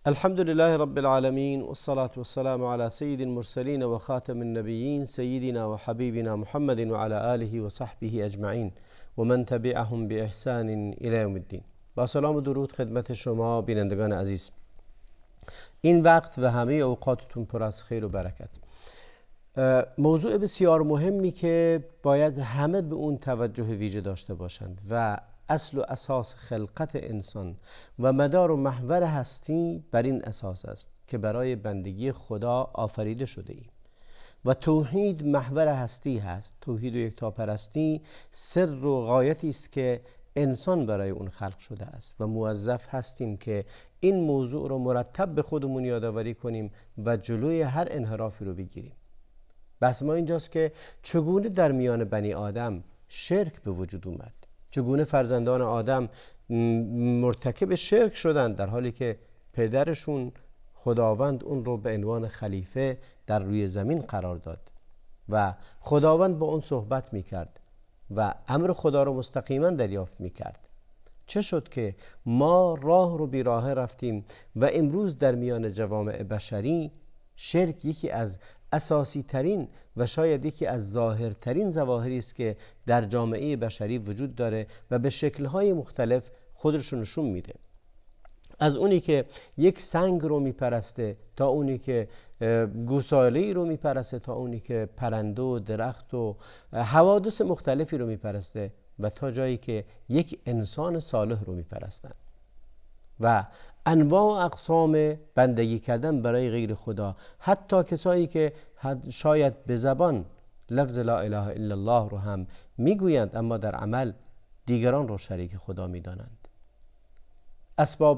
الحمد لله رب العالمين والصلاة والسلام على سيد المرسلين وخاتم النبيين سيدنا وحبيبنا محمد وعلى آله وصحبه أجمعين ومن تبعهم بإحسان إلى يوم الدين. با سلام و درود خدمت شما بینندگان عزیز. این وقت و همه اوقاتتون پر از خیر و برکت. موضوع بسیار مهمی که باید همه به اون توجه ویژه داشته باشند و اصل و اساس خلقت انسان و مدار و محور هستی بر این اساس است که برای بندگی خدا آفریده شده ایم و توحید محور هستی هست. توحید و یکتاپرستی سر و غایتی است که انسان برای اون خلق شده است و موظف هستیم که این موضوع رو مرتب به خودمون یادآوری کنیم و جلوی هر انحرافی رو بگیریم. بحث ما اینجاست که چگونه در میان بنی آدم شرک به وجود اومد، چگونه فرزندان آدم مرتکب شرک شدند در حالی که پدرشون خداوند اون رو به عنوان خلیفه در روی زمین قرار داد و خداوند با اون صحبت میکرد و امر خدا رو مستقیما دریافت میکرد. چه شد که ما راه رو بی راه رفتیم و امروز در میان جوامع بشری شرک یکی از اساسی ترین و شاید یکی از ظاهرترین ظواهری است که در جامعه بشری وجود داره و به شکل‌های مختلف خودش نشون میده. از اونی که یک سنگ رو میپرسته تا اونی که گوساله‌ای رو میپرسته تا اونی که پرنده و درخت و حوادث مختلفی رو میپرسته و تا جایی که یک انسان صالح رو میپرستن و انواع و اقسام بندگی کردن برای غیر خدا، حتی کسایی که شاید به زبان لفظ لا اله الا الله رو هم میگویند اما در عمل دیگران رو شریک خدا میدانند. اسباب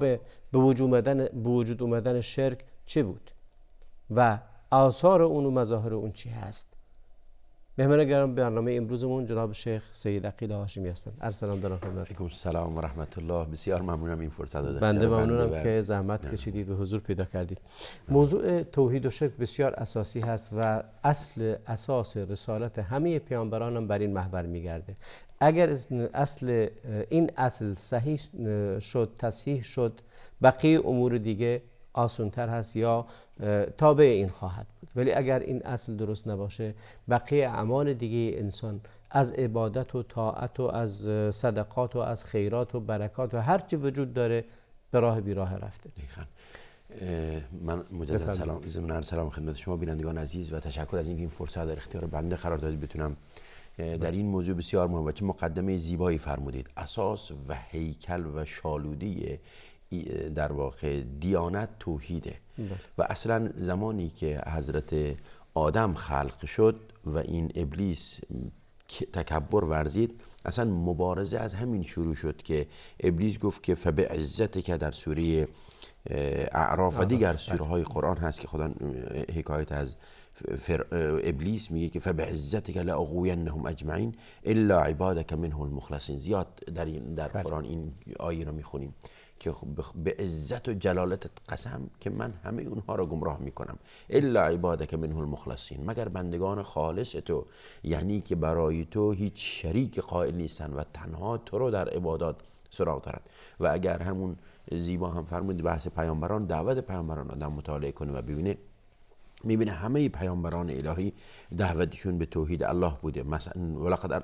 به وجود اومدن شرک چه بود و آثار اون و مظاهر اون چی هست؟ مهمان گرم برنامه امروزمون جناب شیخ سید عقیل هاشمی هستند. سلام دارم خدمت. علیکم السلام و رحمت الله. بسیار ممنونم این فرصت داده. بنده ممنونم که زحمت کشیدید و حضور پیدا کردید. موضوع توحید و شرک بسیار اساسی هست و اساس رسالت همه پیامبران هم بر این محور میگرده. اگر این اصل صحیح شد، تصحیح شد، بقیه امور دیگه آسان‌تر هست یا تابع این خواهد بود. ولی اگر این اصل درست نباشه بقیه اعمال دیگه انسان از عبادت و طاعت و از صدقات و از خیرات و برکات و هر چی وجود داره به راه بی راه رفته. من مجدد سلام خدمت شما بینندگان عزیز و تشکر از اینکه این فرصت در اختیار بنده قرار دادید بتونم در این موضوع بسیار مهم و چه مقدمه زیبایی فرمودید. اساس و هیکل و شالودی در واقع دیانت توحیده و اصلا زمانی که حضرت آدم خلق شد و این ابلیس تکبر ورزید، اصلا مبارزه از همین شروع شد که ابلیس گفت که فبعزتک در سوره اعراف و دیگر سوره های قرآن هست که خدا حکایت از ابلیس میگه که فبعزتک لاغوینهم اجمعین الا عبادک منه المخلصین. زیاد در قرآن این آیه رو میخونیم که به عزت و جلالت قسم که من همه اونها رو گمراه میکنم الا عبادک منه المخلصین، مگر بندگان خالص تو، یعنی که برای تو هیچ شریک قائل نیستن و تنها تو رو در عبادات سراغ دارن. و اگر همون زیبا هم فرمود بحث پیامبران، دعوت پیامبران آدم مطالعه کنه و ببینه، میبینه همه پیامبران الهی دعوتشون به توحید الله بوده. مثلا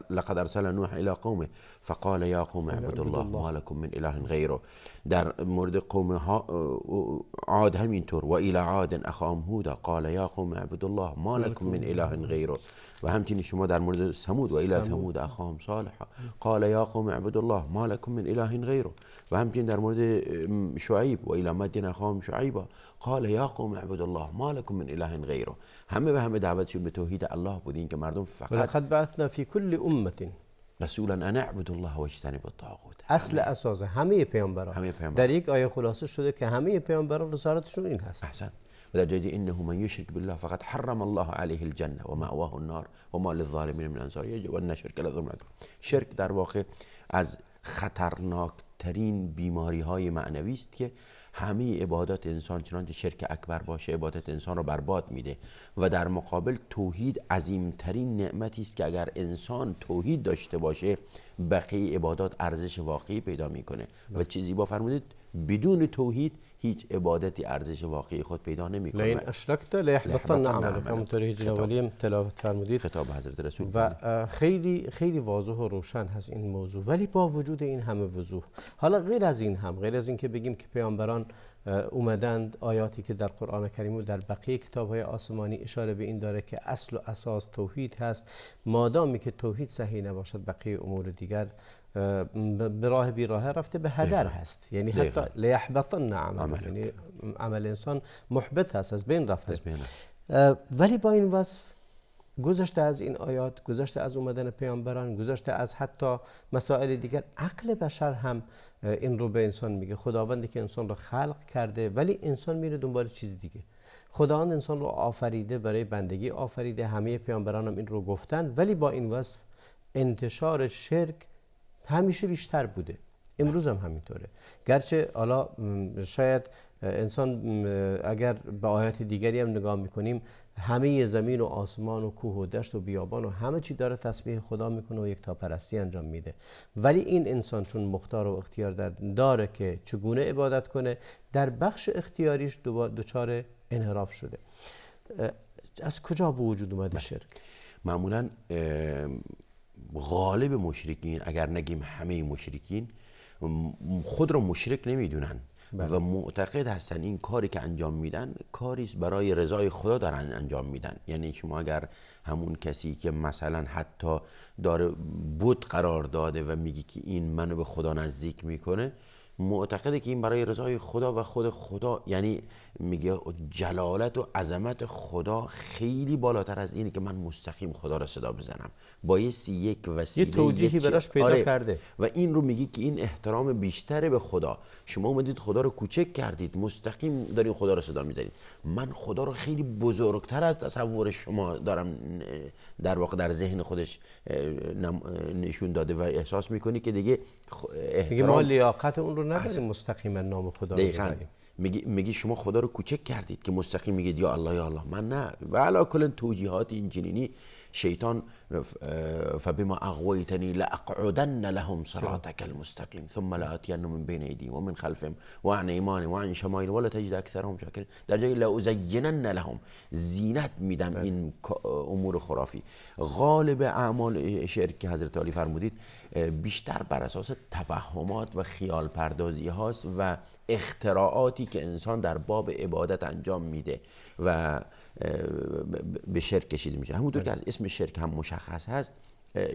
لقد ارسل نوح الى قومه فقال یا قوم اعبدوا الله ما لكم من اله غیره. در مورد قوم عاد همینطور و الى عاد اخاهم هودا قال یا قوم اعبدوا الله ما لكم من اله غیره. و همچنین شما در مورد ثمود و الى ثمود اخاهم صالحا قال یا قوم اعبدوا الله ما لكم من اله غیره. و همچنین در مورد شعیب و الى مدین اخاهم شعیبا قال یا قوم اعبدوا الله ما لكم من اله غیره. همه و همه دعوتشون به توحید الله بود، این که مردم فقط ولقد بعثنا فی کل امه رسولا ان اعبدوا الله واجتنبوا الطاغوت. اصل اساس همه پیامبران در یک آیه خلاصه شده که همه پیامبران رسالتشون این هست. احسن. و در جای انه من یشرک بالله فقط حرم الله علیه الجنه و مأواه النار و ما للظالمین من انصار و ان شرک لظلم عظیم. شرک در واقع از خطرناکترین بیماری های معنوی است که همه عبادات انسان چنانچه شرک اکبر باشه عبادت انسان رو برباد میده و در مقابل توحید عظیمترین نعمتی است که اگر انسان توحید داشته باشه بقیه عبادات ارزش واقعی پیدا میکنه. و چه زیبا فرمودید بدون توحید هیچ عبادتی ارزش واقعی خود پیدا نمیکنه. لئن اشرکت لیحبطن عملک، همونطور هجر اولیه تلاوت فرمودید. خطاب حضرت رسول و خیلی خیلی واضح و روشن هست این موضوع. ولی با وجود این همه وضوح، حالا غیر از این که بگیم که پیامبران اومدند، آیاتی که در قرآن کریم و در بقیه کتاب‌های آسمانی اشاره به این داره که اصل و اساس توحید هست. مادامی که توحید صحیح نباشد، بقیه امور دیگر به راه بی راه رفته به هدر هست. یعنی حتی لیحبطن عملک، یعنی عمل انسان محبط هست، از بین رفته. ولی با این وصف، گذشته از این آیات، گذشته از اومدن پیامبران، گذشته از حتی مسائل دیگر، عقل بشر هم این رو به انسان میگه. خداوندی که انسان رو خلق کرده، ولی انسان میره دنبال چیز دیگه. خداوند انسان رو آفریده، برای بندگی آفریده، همه پیامبران هم این رو گفتن، ولی با این وصف انتشار شرک همیشه بیشتر بوده. امروز هم همینطوره. گرچه حالا شاید انسان اگر به آیات دیگری هم نگاه میکنیم، همه زمین و آسمان و کوه و دشت و بیابان و همه چی داره تسبیح خدا میکنه و یکتاپرستی انجام میده. ولی این انسان چون مختار و اختیار داره که چگونه عبادت کنه، در بخش اختیاریش دچار انحراف شده. از کجا به وجود اومده شرک؟ معمولا غالب مشرکین، اگر نگیم همه مشرکین، خود را مشرک نمیدونن و معتقد هستن این کاری که انجام میدن کاری برای رضای خدا دارن انجام میدن. یعنی شما اگر همون کسی که مثلا حتی داره بت قرار داده و میگی که این منو به خدا نزدیک میکنه، معتقده که این برای رضای خدا و خود خدا، یعنی میگه جلالت و عظمت خدا خیلی بالاتر از اینه که من مستقیم خدا را صدا بزنم، بایستی یک وسیله، یه توجیهی براش پیدا کرده و این رو میگی که این احترام بیشتره به خدا. شما اومدید خدا رو کوچک کردید، مستقیم دارین خدا رو صدا میزنید. من خدا رو خیلی بزرگتر از تصور شما دارم در واقع در ذهن خودش نشون داده و احساس میکنی که دیگه احترام، ما لیاقت اون رو نداریم مستقیما نام خدا رو ببریم. میگی شما خدا رو کوچک کردید که مستقیم میگید یا الله یا الله. من نه. و علا کل توجیهات اینجنینی شیطان فبما اغویتنی لاقعدن لهم صراطك المستقیم ثم لآتینهم من بین ایدیهم ومن خلفهم وعن ایمانهم وعن شمائلهم ولا تجد اکثرهم شاکرین. در جای لازینن لهم، زینت میدم این امور خرافی. غالب اعمال شرک که حضرت علی فرمودید بیشتر بر اساس توهمات و خیال پردازی هاست و اختراعاتی که انسان در باب عبادت انجام میده و به شرک کشیده میشه. همونطور که از اسم شرک هم مشخص هست،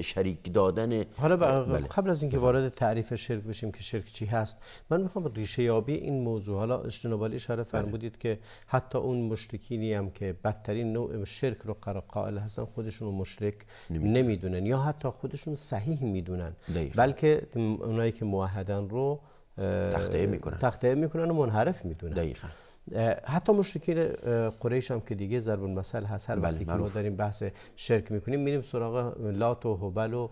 شریک دادن. حالا قبل از اینکه وارد تعریف شرک بشیم که شرک چی هست، من میخوام ریشه یابی این موضوع. حالا اجتناب علی اشاره فرمودید که حتی اون مشرکینی هم که بدترین نوع شرک رو قائل هستن، خودشون رو مشرک نمیدونن یا حتی خودشون صحیح میدونن، بلکه اونایی که موحدن رو تخطئه میکنن و منحرف میدونن. دقیقاً. حتی مشرکین قریش هم که دیگه ضرب المثل هست، هر وقتی که ما داریم بحث شرک میکنیم میریم سراغ لات و هبل و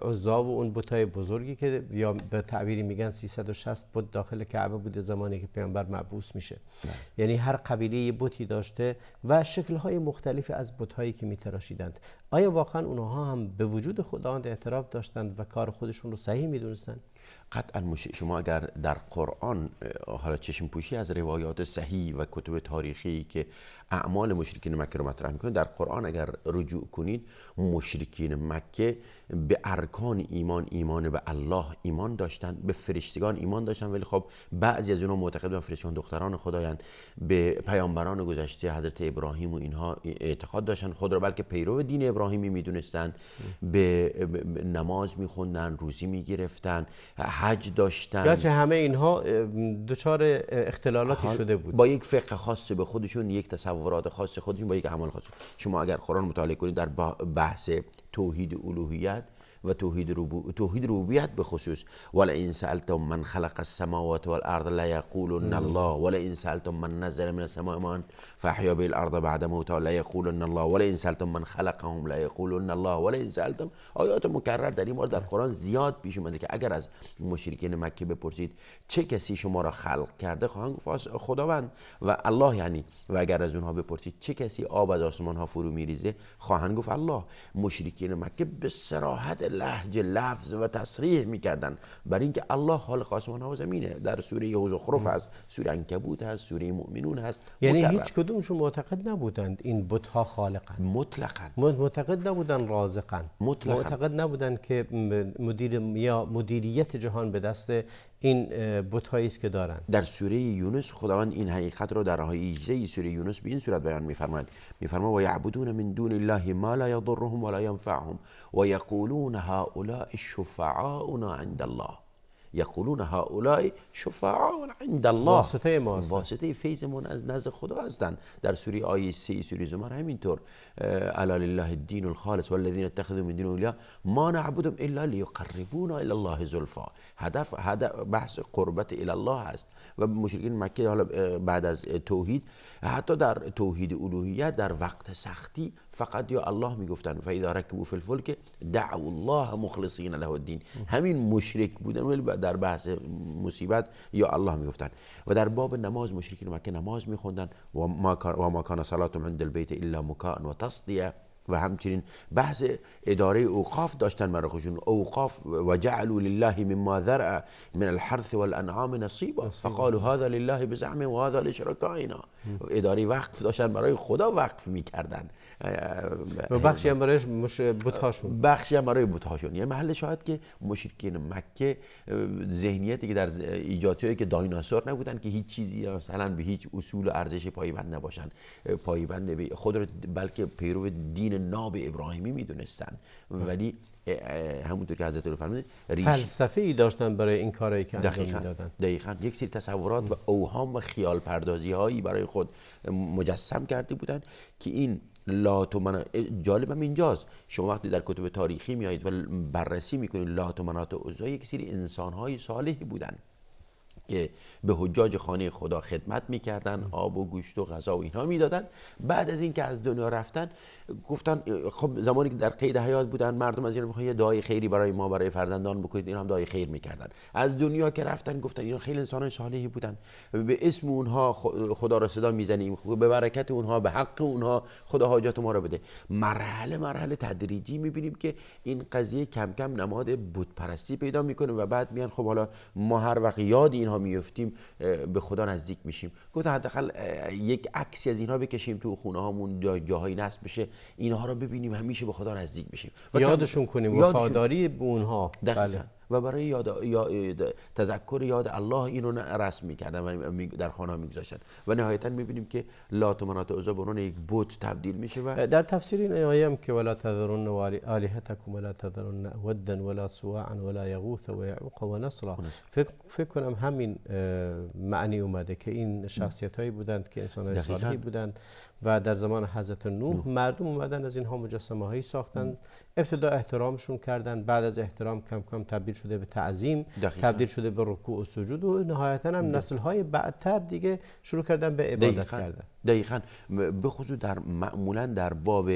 عزا و اون بتای بزرگی که یا به تعبیری میگن 360 بت داخل کعبه بوده زمانی که پیامبر مبعوث میشه. یعنی هر قبیله یه بتی داشته و شکل‌های مختلفی از بت‌هایی که میتراشیدند. آیا واقعا اونها هم به وجود خداوند اعتراف داشتند و کار خودشون رو صحیح میدونستند؟ قطعا شما اگر در قرآن حالا چشم پوشی از روایات صحیح و کتب تاریخی که اعمال مشرکین مکه رو مطرح میکنه، در قرآن اگر رجوع کنید، مشرکین مکه به ارکان ایمان به الله ایمان داشتن، به فرشتگان ایمان داشتن، ولی خب بعضی از اونها معتقد بودن فرشتگان دختران خدایند. به پیامبران گذشته حضرت ابراهیم و اینها اعتقاد داشتن، خود را بلکه پیرو دین ابراهیمی میدونستند، به نماز میخوندن، روزی میگرفتن، حج داشتن. گرچه همه اینها دچار اختلالاتی شده بود، با یک فقه خاص به خودشون، یک تصورات خاص خودشون، با یک اعمال خاص. شما اگر قرآن مطالعه کنید در بحث توحید الوهیت و توحید ربوبیت به خصوص، ولئن سألتم من خلق السماوات والارض ليقولن الله ولئن سألتم من نزل من السماء ماء فاحيا به الارض بعد موتها ليقولن الله ولئن سألتم من خلقهم ليقولن الله ولئن سألتم. آیات مکرر در این مورد در قرآن زیاد پیش اومده که اگر از مشرکین مکه بپرسید چه کسی شما را خلق کرده، خواهند گفت خداوند و الله. یعنی و اگر از اونها بپرسید چه کسی آب از آسمان ها فرو میریزه، خواهند گفت الله. مشرکین مکه به صراحت لهجه لفظ و تصریح میکردن برای اینکه الله خالق آسمان ها و زمینه. در سوره زخرف هست، سوره عنکبوت هست، سوره مؤمنون هست. یعنی هیچ کدومشون معتقد نبودند این بت‌ها خالقن؟ مطلقاً معتقد نبودن رازقن؟ مطلقاً معتقد نبودن که مدیریت جهان به دست این بت‌هایی است که دارن؟ در سوره یونس خداوند این حقیقت رو در آیه 18 سوره یونس به این صورت بیان می‌فرماید، می‌فرماید و یعبدون من دون الله ما لا یضرهم ولا ینفعهم و یقولون هؤلاء شفعاؤنا عند الله. یقولون هؤلاء شفعاؤنا عند الله، واسطه ما هستند، واسطه فیضمون از نزد خدا هستند. در سوره آیه 3 سوره زمر همینطور الا لله الدین الخالص والذین اتخذوا من دونه اولیاء ما نعبدهم الا لیقربونا الی الله زلفا. هدف بحث قربت الی الله است. و مشرکین مکه حالا بعد از توحید، حتی در توحید الوهیت در وقت سختی فقط یا الله میگفتن فاذا ركبوا في الفلك دعوا الله مخلصین له الدین. همین مشرک بودن ولی در بحث مصیبت یا الله میگفتن. و در باب نماز مشرکین مکه نماز میخوندن و ما کان صلاتهم عند البیت الا مکاء و تصدیه. و همچنین بحث اداره اوقاف داشتن برای خودشون، اوقاف و جعلوا لله مما ذرأ من الحرث والانعام نصیبا فقالوا هذا لله بزعمهم و هذا لشرکائنا. اداره وقف داشتن برای خدا وقف میکردن و بخشی هم برای بت‌هاشون، بخشی هم برای بت‌هاشون. یعنی محل شاهد که مشرکین مکه ذهنیتی که در ایجادی که دایناسور نبودن که هیچ چیزی مثلا به هیچ اصول و ارزش پایبند نباشن، پایبند به خود رو، بلکه پیرو دین ناب ابراهیمی میدونستن. ولی همونطور که حضرت فرمودید فلسفه‌ای داشتن برای این کارایی که انجام میدادن. دقیقاً یک سری تصورات و اوهام و خیال پردازی هایی برای خود مجسم کرده بودند که این لات و منات. جالبم اینجاست شما وقتی در کتب تاریخی میایید و بررسی میکنید لات و منات و عزا یک سری انسان های صالحی بودن که به حجاج خانه خدا خدمت میکردن، آب و گوشت و غذا و اینها میدادن. بعد از اینکه از دنیا رفتن گفتن خب زمانی که در قید حیات بودن مردم از اینا میخوان یه دعای خیری برای ما برای فرزندان بکنید، این هم دعای خیر میکردن. از دنیا که رفتن گفتن اینا خیلی انسانای صالحی بودن، به اسم اونها خدا را صدا میزنیم، به برکت اونها، به حق اونها خدا حاجات ما را بده. مرحله تدریجی میبینیم که این قضیه کم کم نماد بت پرستی پیدا میکنه و بعد میان خب حالا ما هر وقت یاد اینها میافتیم به خدا نزدیک میشیم. گفت حداقل یک عکسی از اینها بکشیم تو خونه هامون، جاهایی نصب بشه، اینها رو ببینیم، همیشه به خدا نزدیک بشیم و یادشون کنیم، وفاداری به اونها. بله. و برای تذکر یاد الله این رو رسم میکردن و در خانه ها میگذاشتن و نهایتا میبینیم که لات و منات و عزا به عنوان یک بت تبدیل میشه. و در تفسیر این آیه هم که ولا تذرن آلهتکم ولا تذرن ودا ولا سواعا ولا یغوث و یعوق و نصر، فکر کنم همین معنی اومده که این شخصیت هایی بودند که انسان های صالحی بودند و در زمان حضرت نوح مردم اومدن از اینها مجسمه هایی ساختن. ابتدا احترامشون کردن، بعد از احترام کم کم تبدیل شده به تعظیم، تبدیل شده به رکوع و سجود و نهایتا هم نسل های بعدتر دیگه شروع کردن به عبادت کردن. دقیقاً. به خصوص معمولا در باب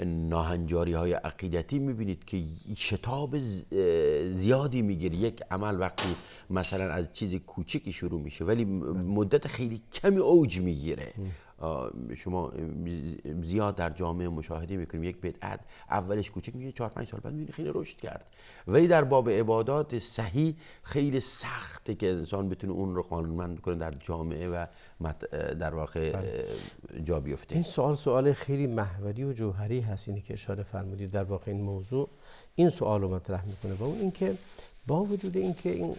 ناهنجاری های عقیدتی میبینید که شتاب زیادی میگیره. یک عمل وقتی مثلا از چیز کوچکی شروع میشه ولی مدت خیلی کمی اوج میگیره. شما زیاد در جامعه مشاهده میکنیم یک بدعت اولش کوچک میشه، 4-5 سال بعد میبینی خیلی رشد کرد. ولی در باب عبادات صحیح خیلی سخته که انسان بتونه اون رو قانونمند کنه در جامعه و در واقع جا بیفته. این سوال خیلی محوری و جوهری هست، اینی که اشاره فرمودید. در واقع این موضوع این سوال رو مطرح میکنه و اون اینکه با وجود اینکه این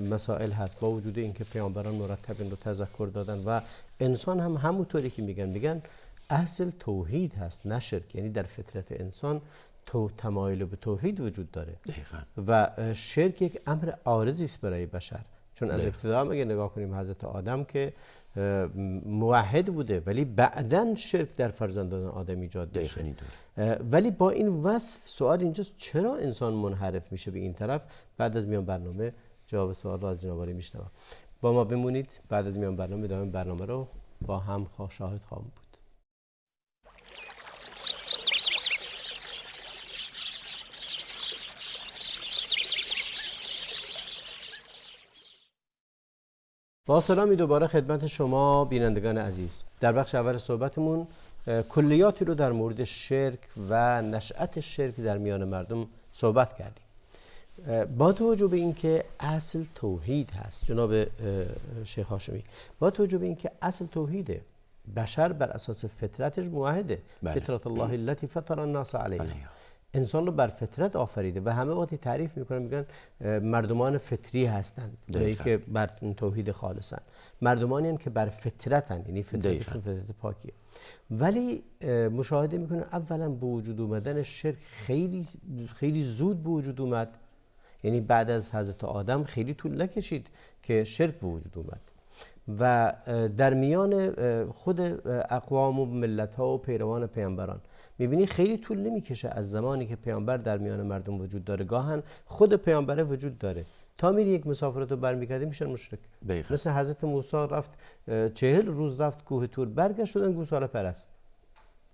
مسائل هست، با وجود اینکه پیامبران مرتب این رو تذکر دادن و انسان هم همونطوری که میگن اصل توحید هست نه شرک، یعنی در فطرت انسان تمایل به توحید وجود داره. دقیقاً. و شرک یک امر عارضی است برای بشر، چون از ابتدا هم اگه نگاه کنیم حضرت آدم که موحد بوده ولی بعداً شرک در فرزندان آدم ایجاد میشه. ولی با این وصف سوال اینجاست چرا انسان منحرف میشه به این طرف؟ بعد از میان برنامه جواب سوال رو از جناب عالی میشنوم. با ما بمونید، بعد از میان برنامه ادامه برنامه رو با هم شاهد خواهم بود. با سلامی دوباره خدمت شما بینندگان عزیز. در بخش اول صحبتمون کلیاتی رو در مورد شرک و نشأت شرک در میان مردم صحبت کردیم. با توجه به اینکه اصل توحید هست جناب شیخ هاشمی، با توجه به اینکه اصل توحیده، بشر بر اساس فطرتش موحده، فطرت الله التي فطر الناس علیها، انسان رو بر فطرت آفریده و همه وقتی تعریف میکنن میگن مردمان فطری هستند، جایی که بر توحید خالصن، مردمانی هستند که بر فطرتن، یعنی فطرتشون فطرت پاکیه. ولی مشاهده میکنن اولا به وجود اومدن شرک خیلی زود به وجود اومد، یعنی بعد از حضرت آدم خیلی طول نکشید که شرک به وجود اومد و در میان خود اقوام و ملت ها و پیروان پیامبران میبینی خیلی طول نمیکشه از زمانی که پیامبر در میان مردم وجود داره، گاهن خود پیامبر وجود داره، تا میری یک مسافرت رو برمیگردی میشن مشرک. مثل حضرت موسی رفت 40 روز رفت کوه طور، برگشت شدن گوساله پرست.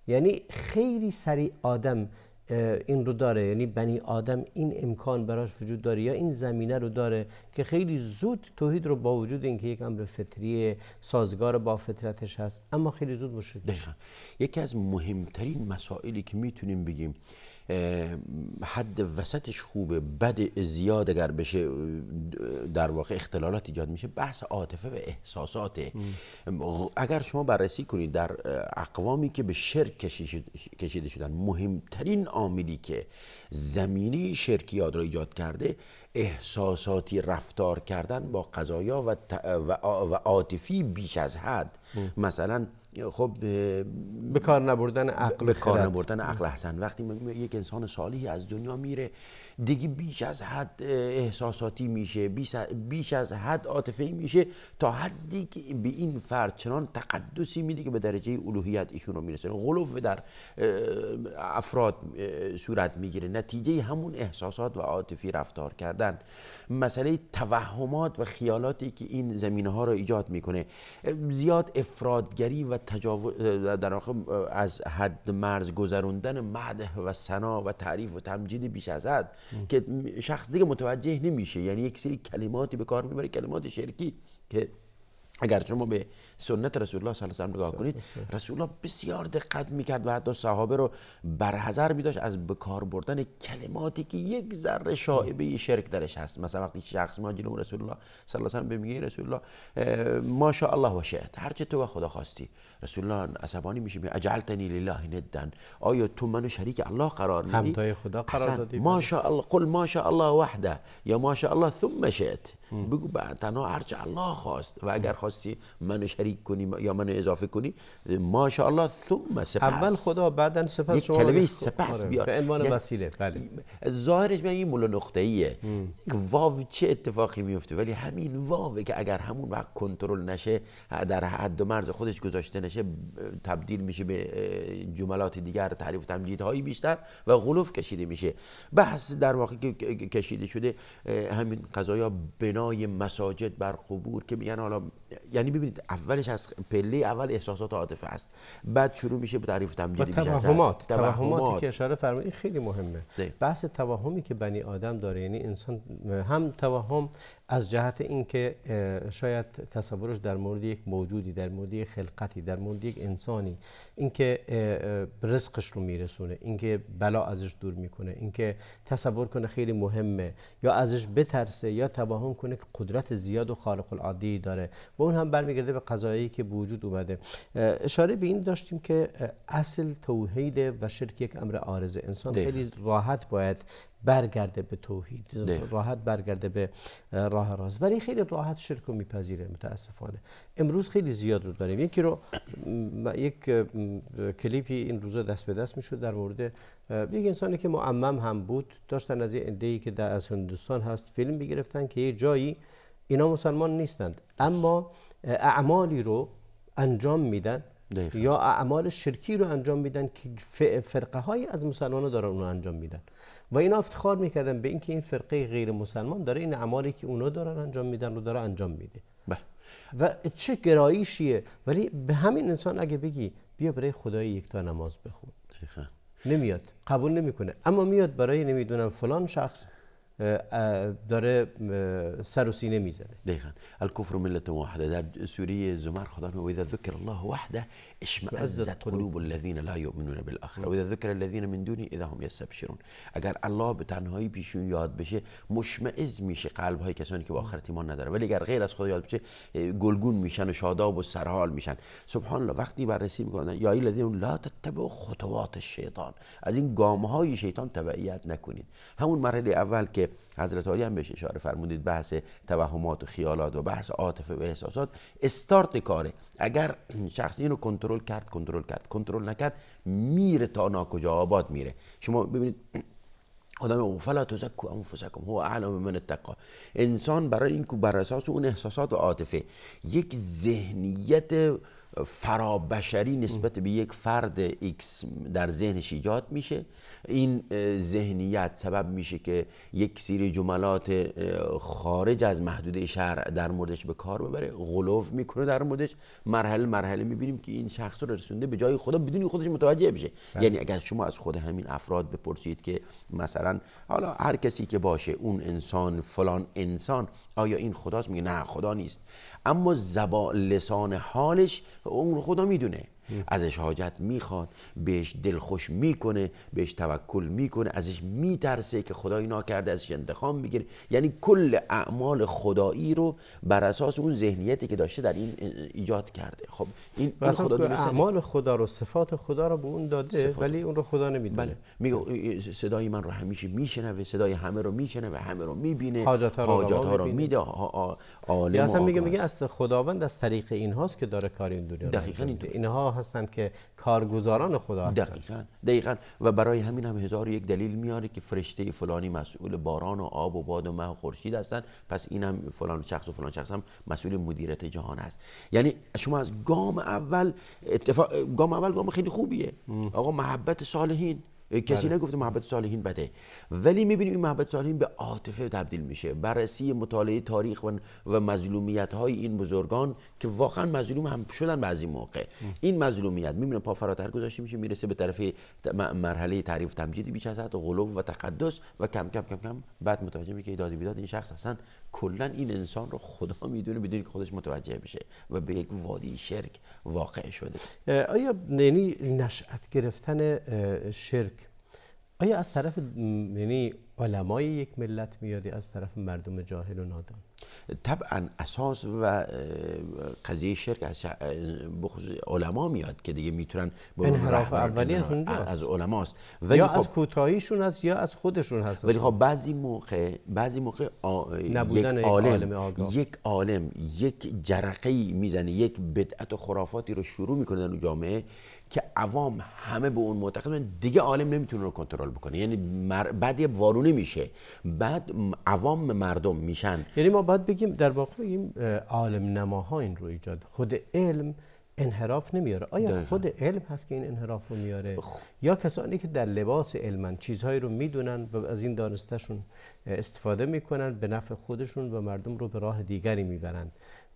یعنی خیلی سریع آدم این رو داره، یعنی بنی آدم این امکان براش وجود داره یا این زمینه رو داره که خیلی زود توحید رو با وجود اینکه یک امر فطری سازگار با فطرتش هست اما خیلی زود مشرک میشه. یکی از مهمترین مسائلی که میتونیم بگیم حد وسطش خوبه، بد زیاد اگر بشه در واقع اختلالات ایجاد میشه، بحث عاطفه و احساساته. اگر شما بررسی کنید در اقوامی که به شرک کشیده شدن، مهمترین عاملی که زمینه شرکیات را ایجاد کرده احساساتی رفتار کردن با قضایا و عاطفی بیش از حد. مثلا خب به کار نبردن عقل احسن. وقتی یک انسان صالحی از دنیا میره دیگه بیش از حد احساساتی میشه، بیش از حد عاطفی میشه، تا حدی که به این فرد چنان تقدسی میده که به درجه الوهیت ایشون رو میرسه. غلو در افراد صورت میگیره، نتیجه همون احساسات و عاطفی رفتار کردن. مسئله توهمات و خیالاتی که این زمینه ها رو ایجاد میکنه، زیاد افرادگری و تجاوز در واقع از حد مرز گذروندن مدح و ثنا و تعریف و تمجید بیش از حد که شخص دیگه متوجه نمیشه. یعنی یک سری کلماتی به کار میبره، کلمات شرکی که اگر شما به سنت رسول الله صلی الله علیه و آله نگاه کنید، رسول الله بسیار دقت میکرد و حتی صحابه رو برحذر میداشت از به کار بردن کلماتی که یک ذره شائبه شرک درش هست. مثلا وقتی شخص ما جلو رسول الله صلی الله علیه و آله میگه رسول الله ما شاء الله و شئت، هر چه تو و خدا خواستی، رسول الله عصبانی میشه، میگه اجعلتنی لله ندًا، آیا تو منو شریک الله قرار میدی؟ همتای خدا قرار دادی؟ ما شاء الله، قل ما شاء الله وحده یا ما شاء الله ثم شئت، بگو تنها هر چه الله خواست و اگر خواستی منو شریک کنی یا منو اضافه کنی، ما شاء الله ثم سپس، اول خدا بعدن سپس، شما کلمه سپس بیار به عنوان وسیله. بله، ظاهرش میگه این مولا نقطه ایه، واو چه اتفاقی میفته، ولی همین واو که اگر همون وقت کنترل نشه، در حد و مرز خودش گذاشته نشه، تبدیل میشه به جملات دیگر، تعریف و تمجیدهای بیشتر و غلوف کشیده میشه. بحث در واقع کشیده شده همین قضایا بنای مساجد بر قبور که میگن حالا، یعنی ببینید اولش از پله اول احساسات عاطفه است، بعد شروع میشه به تعریف و تمجید بیش از حد. توهماتی که اشاره فرمودید خیلی مهمه. بحث توهمی که بنی آدم داره، یعنی انسان هم توهم از جهت اینکه شاید تصورش در مورد یک موجودی، در مورد یک خلقتی، در مورد یک انسانی، اینکه رزقش رو میرسونه، اینکه بلا ازش دور میکنه، اینکه تصور کنه خیلی مهمه، یا ازش بترسه، یا توهم کنه که قدرت زیاد و خارق العاده داره، و اون هم برمیگرده به قضایی که به وجود اومده. اشاره به این داشتیم که اصل توحید و شرک یک امر عارضه. انسان خیلی راحت باید برگرده به توحید، راحت برگرده به راه راست، ولی خیلی راحت شرک رو میپذیره. متاسفانه امروز خیلی زیاد رو داریم. یک کلیپی این روزا دست به دست میشد در مورد یک انسانی که معمم هم بود، داشتن از یه عده‌ای که از هندوستان هست فیلم بگرفتن که یه جایی اینا مسلمان نیستند اما اعمالی رو انجام میدن یا اعمال شرکی رو انجام میدن که فرقه های از مسلمان‌ها دارن اون رو انجام میدن و اینا افتخار میکردن به اینکه این فرقه غیر مسلمان داره این اعمالی که اونا دارن انجام میدن رو داره انجام میده. و چه گرایشیه. ولی به همین انسان اگه بگی بیا برای خدای یکتا نماز بخون، نمیاد، قبول نمیکنه. اما میاد برای نمیدونم فلان شخص داره سر و سینه میزنه. دقیقاً. الکفر ملت واحده. در سوره زمر خدا میگه و اذا ذکر الله وحده اشمئزت قلوب الذين لا يؤمنون بالآخره و اذا ذکر الذين من دونه اذا هم یستبشرون. اگر الله به تنهایی پیشون یاد بشه مشمئز میشه قلب های کسانی که به آخرت ایمان نداره، ولی اگر غیر از خدا یاد بشه گلگون میشن و شاداب و سرحال میشن. سبحان الله. وقتی بررسی میکنن یا الذین لا تتبعوا خطوات الشیطان، از این گام های شیطان تبعیت نکنید. همون مرحله اول که حضرت علی هم بهش اشاره فرمودید، بحث توهمات و خیالات و بحث عاطفه و احساسات، استارت کاره. اگر شخص اینو کنترل نکرد میره تا ناکجا آباد میره. شما ببینید آدم فلا تزکوا انفسکم هو اعلم من اتقی. انسان برای اینکه بر اساس اون احساسات و عاطفه یک ذهنیت فرابشری نسبت به یک فرد ایکس در ذهنش ایجاد میشه، این ذهنیت سبب میشه که یک سری جملات خارج از محدوده شرع در موردش به کار ببره، غلو میکنه در موردش. مرحله میبینیم که این شخص رو رسونده به جای خدا بدون خودش متوجه بشه. یعنی اگر شما از خود همین افراد بپرسید که مثلا حالا هر کسی که باشه اون انسان فلان انسان آیا این خداست، میگه نه خدا نیست، اما لسان حالش اون رو خدا میدونه، ازش حاجت میخواد، بهش دلخوش میکنه، بهش توکل میکنه، ازش میترسه که خدا اینا کرده ازش انتقام بگیره. یعنی کل اعمال خدایی رو بر اساس اون ذهنیتی که داشته در این ایجاد کرده. خب این خدا دونسته اعمال خدا رو، صفات خدا رو به اون داده ولی اون رو خدا نمیدونه. بله. میگه صدای من رو همیشه میشنوه، صدای همه رو میشنوه، همه رو میبینه، حاجت ها رو میده. عالم اصلا میگه از خداوند از طریق اینهاست که داره کار این دنیا. دقیقاً اینها هستند که کارگزاران خدا هستند. دقیقاً. و برای همین هم 1001 دلیل میاره که فرشته فلانی مسئول باران و آب و باد و مه و خورشید هستن، پس اینم فلان شخص و فلان شخص هم مسئول مدیریت جهان است. یعنی شما از گام اول گام خیلی خوبیه. آقا محبت صالحین، کسی نگفته محبت صالحین بده، ولی میبینیم این محبت صالحین به عاطفه تبدیل میشه. بررسی مطالعه تاریخ و مظلومیت های این بزرگان که واقعا مظلوم هم شدن بعضی موقع، این مظلومیت میبینه پا فراتر گذاشته میشه، میرسه به طرف مرحله تعریف تمجید بیش از حد، غلو و تقدس و کم کم بعد متوجه میشه که داد بیداد این شخص اصلا کلا این انسان رو خدا میدونه بدون که خودش متوجه بشه و به یک وادی شرک واقع شده. آیا یعنی نشأت گرفتن شرک آیا از طرف یعنی علمای یک ملت میاد یا از طرف مردم جاهل و نادان؟ طبعا اساس و قضیه شرک از علما میاد که دیگه میتونن انحراف اولی از اونجاست، از علماست، یا خب از کوتاهیشون هست یا از خودشون هست. ولی خب بعضی موقع یک عالم یک جرقه‌ای میزنه، یک بدعت و خرافاتی رو شروع میکنه در جامعه که عوام همه به اون معتقدن، دیگه عالم نمیتونه رو کنترل بکنه. یعنی بعد یه وارونه میشه، بعد عوام مردم میشن. یعنی ما باید بگیم در واقع بگیم عالم نماها این رو ایجاد، خود علم انحراف نمیاره. آیا خود علم هست که این انحراف رو میاره یا کسانی که در لباس علمن چیزهایی رو میدونن و از این دانستهشون استفاده میکنن به نفع خودشون و مردم رو به راه دیگری میبرن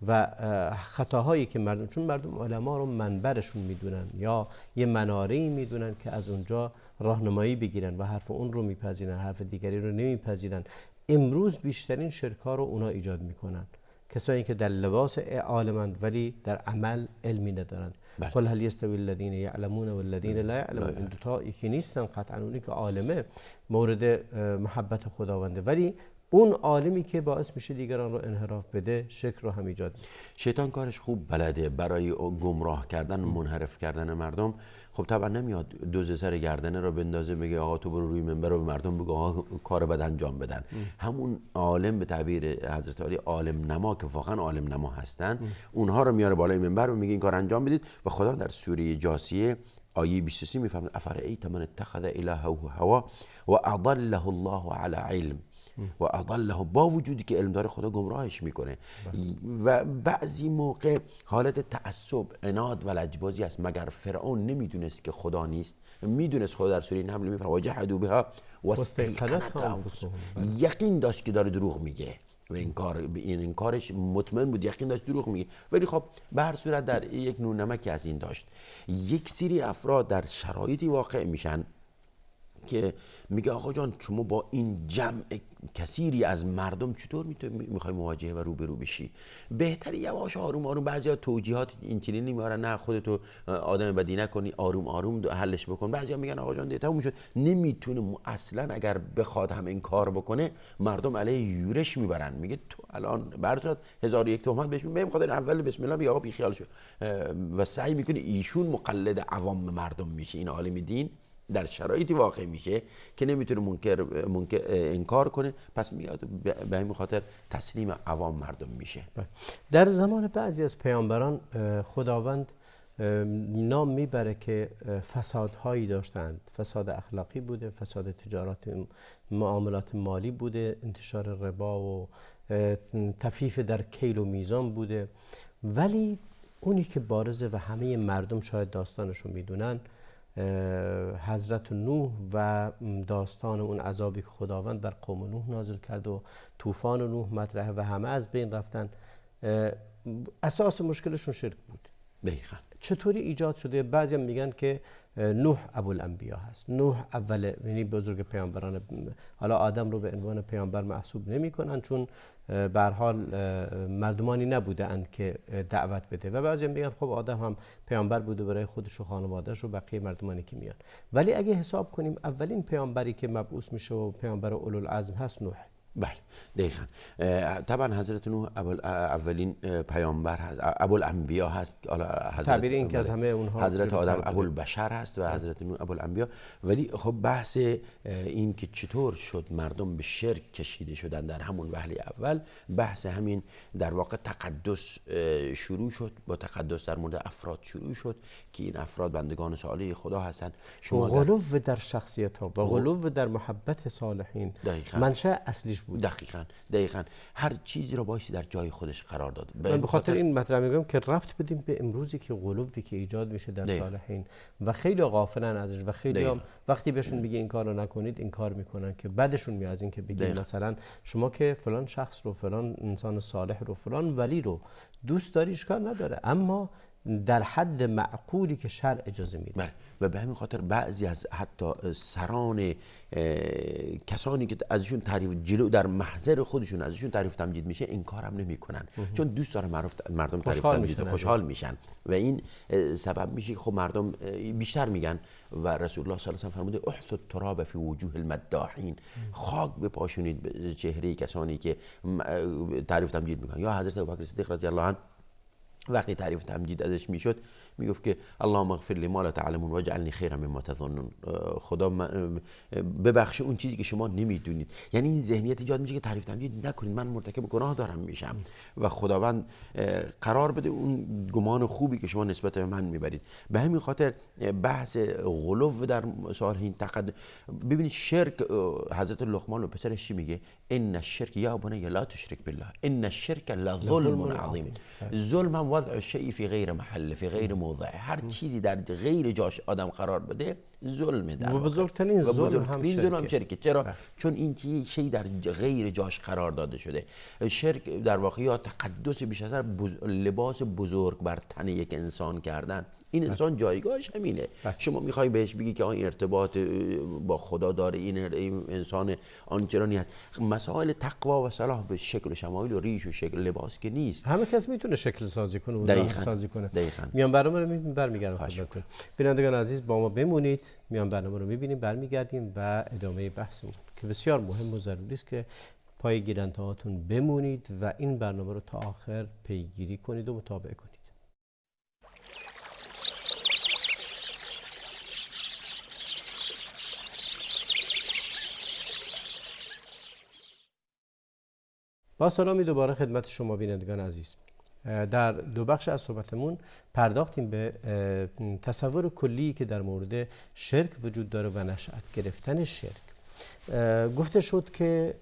و خطاهایی که چون مردم علما رو منبرشون میدونن یا یه مناره‌ای میدونن که از اونجا راهنمایی بگیرن و حرف اون رو میپذیرن، حرف دیگری رو نمیپذیرن. امروز بیشترین شرک‌ها رو اونا ایجاد میکنن، کسانی که در لباس عالمند ولی در عمل علمی ندارند. قل هل یستوی الذین یعلمون والذین لا یعلمون. این دوتا یکی نیستن قطعا. اونی که عالمه مورد محبت خداونده، ولی اون عالمی که باعث میشه دیگران رو انحراف بده شرک رو هم ایجاد میکنه. شیطان کارش خوب بلده برای گمراه کردن و منحرف کردن مردم. خب طبعا نمیاد دوز سر گردنه رو بندازه بگه آقا تو برو روی منبر و به مردم بگو آقا کار بد انجام بدن. همون عالم به تعبیر حضرت علی عالم نما که واقعا عالم نما هستن، اونها رو میاره بالای منبر و میگه این کار انجام بدید. و خدا در سوره جاثیه آیه 23 میفرماید افرأیت من اتخذ الهه هوا و اضله الله علی علم و اضله، با وجودی که علم داره خدا گمراهش میکنه. و بعضی موقع حالت تعصب، عناد و لجبازی است. مگر فرعون نمیدونست که خدا نیست؟ میدونست. خدا در سوره نمل میفرماید وجحدوا بها واستيقنتها انفسهم، یقین داشت که داره دروغ میگه و این کارش مطمئن بود، یقین داشت دروغ میگه. ولی خب به هر صورت در یک نور نمکی از این داشت. یک سری افراد در شرایطی واقع میشن که میگه آقا جان شما با این جمع کثیری از مردم چطور میخوای مواجهه و روبرو بشی؟ بهتره یواش آروم آروم. بعضیا توجیهات اینچنینی میارن نه خودتو آدم بدی نکنی، آروم آروم حلش بکن. بعضیا میگن آقا جان دیتا میشد نمیتونه اصلا، اگر بخواد هم این کار بکنه مردم علیه یورش میبرن. میگه تو الان برات 1001 تهمت بهش میگم خاطر اول بسم الله بیا آقا بی خیال شو و سعی میکنه ایشون مقلد عوام مردم میشه. این عالم دین در شرایطی واقع میشه که نمیتونه منکر انکار کنه، پس میاد به همین خاطر تسلیم عوام مردم میشه. در زمان بعضی از پیامبران خداوند نام میبره که فسادهایی داشتند، فساد اخلاقی بوده، فساد تجارت معاملات مالی بوده، انتشار ربا و تفیف در کیل و میزان بوده، ولی اونی که بارزه و همه مردم شاید داستانشو میدونن حضرت نوح و داستان اون عذابی که خداوند بر قوم نوح نازل کرد و طوفان نوح مطرحه و همه از بین رفتن. اساس مشکلشون شرک بود. دقیقاً. چطوری ایجاد شده؟ بعضی هم میگن که نوح ابوالانبیا هست. نوح اول، یعنی بزرگ پیامبران. حالا آدم رو به عنوان پیامبر محسوب نمی‌کنن چون به هر حال مردمانی نبوده اند که دعوت بده و بعضی هم میگن خب آدم هم پیامبر بوده برای خودش و خانواده‌اش و بقیه مردمانی که میان. ولی اگه حساب کنیم اولین پیامبری که مبعوث میشه و پیامبر اولوالعزم هست نوح. بله دقیقاً. طبعا حضرت نوح اولین پیامبر هست، ابوالانبیا هست. تعبیر این که از همه اونها حضرت آدم ابوالبشر هست و حضرت نوح ابوالانبیا. ولی خب بحث این که چطور شد مردم به شرک کشیده شدن در همون وهله اول، بحث همین در واقع تقدس شروع شد. با تقدس در مورد افراد شروع شد که این افراد بندگان صالح خدا هستند. شما غلو در شخصیت ها و غلو در محبت صالحین منشأ اصلیش بود. دقیقاً هر چیزی رو بایستی در جای خودش قرار داد. من به خاطر این مطلب میگم که رفت بدیم به امروزی که غلوی که ایجاد میشه در صالحین و خیلی غافلن ازش و خیلی هم وقتی بهشون بگی این کارو نکنید این کار میکنن که بعدشون میاد از این که بگی مثلا شما که فلان شخص رو، فلان انسان صالح رو، فلان ولی رو دوست داری اشکال نداره، اما در حد معقولی که شرع اجازه میده. بله. و به همین خاطر بعضی از حتی سران کسانی که ازشون تعریف جلو در محضر خودشون ازشون تعریف تمجید میشه این کارم نمیکنن چون دوست داره مردم تعریف تمجید خوشحال میشن و این سبب میشه که خب مردم بیشتر میگن و رسول الله صلی الله علیه و آله فرموده احثوا التراب فی وجوه المداحین، خاک بپاشونید به چهره کسانی که تعریف تمجید میکنن. یا حضرت ابوبکر صدیق رضی الله عنه وقتی تعریف تمجید ازش میشد میگفت که اللهم اغفر لی ما لا تعلمون واجعلنی خیرا مما تظنون، خدا ببخش اون چیزی که شما نمیدونید. یعنی این ذهنیت ایجاد میشه که تعریف تمجید نکنید، من مرتکب گناه دارم میشم و خداوند قرار بده اون گمان خوبی که شما نسبت به من میبرید. به همین خاطر بحث غلو در صالحین ببینید شرک، حضرت لقمان به پسرش چی میگه؟ ان الشرک یا بنی لا تشرک بالله ان الشرک لظلم عظیم. ظلم هم وضع شیء فی غیر محل فی غیر موضع، هر چیزی در غیر جاش آدم قرار بده ظلمه. در و بزرگترین ظلم هم شرکه. چرا؟ چون این شیء در غیر جاش قرار داده شده. شرک در واقع یا تقدس بیش از لباس بزرگ بر تن یک انسان کردن. این انسان جایگاهش همینه. شما میخوای بهش بگی که این ارتباط با خدا داره، این انسان آنچنانی هست. مسائل تقوا و صلاح به شکل و شمایل و ریش و شکل لباس که نیست. همه کس میتونه شکل سازی کنه و ظاهر سازی کنه. میان برنامه رو برمیگردم خدمتتون. بینندگان عزیز با ما بمونید. میان برنامه رو میبینیم، برمیگردیم و ادامه بحثمون که بسیار مهم و ضروری است که پای گیرنده هاتون بمونید و این برنامه رو تا آخر پیگیری کنید و متابعه کنید. با سلامی دوباره خدمت شما بینندگان عزیز. در دو بخش از صحبتمون پرداختیم به تصور کلی که در مورد شرک وجود داره و نشأت گرفتن شرک. گفته شد که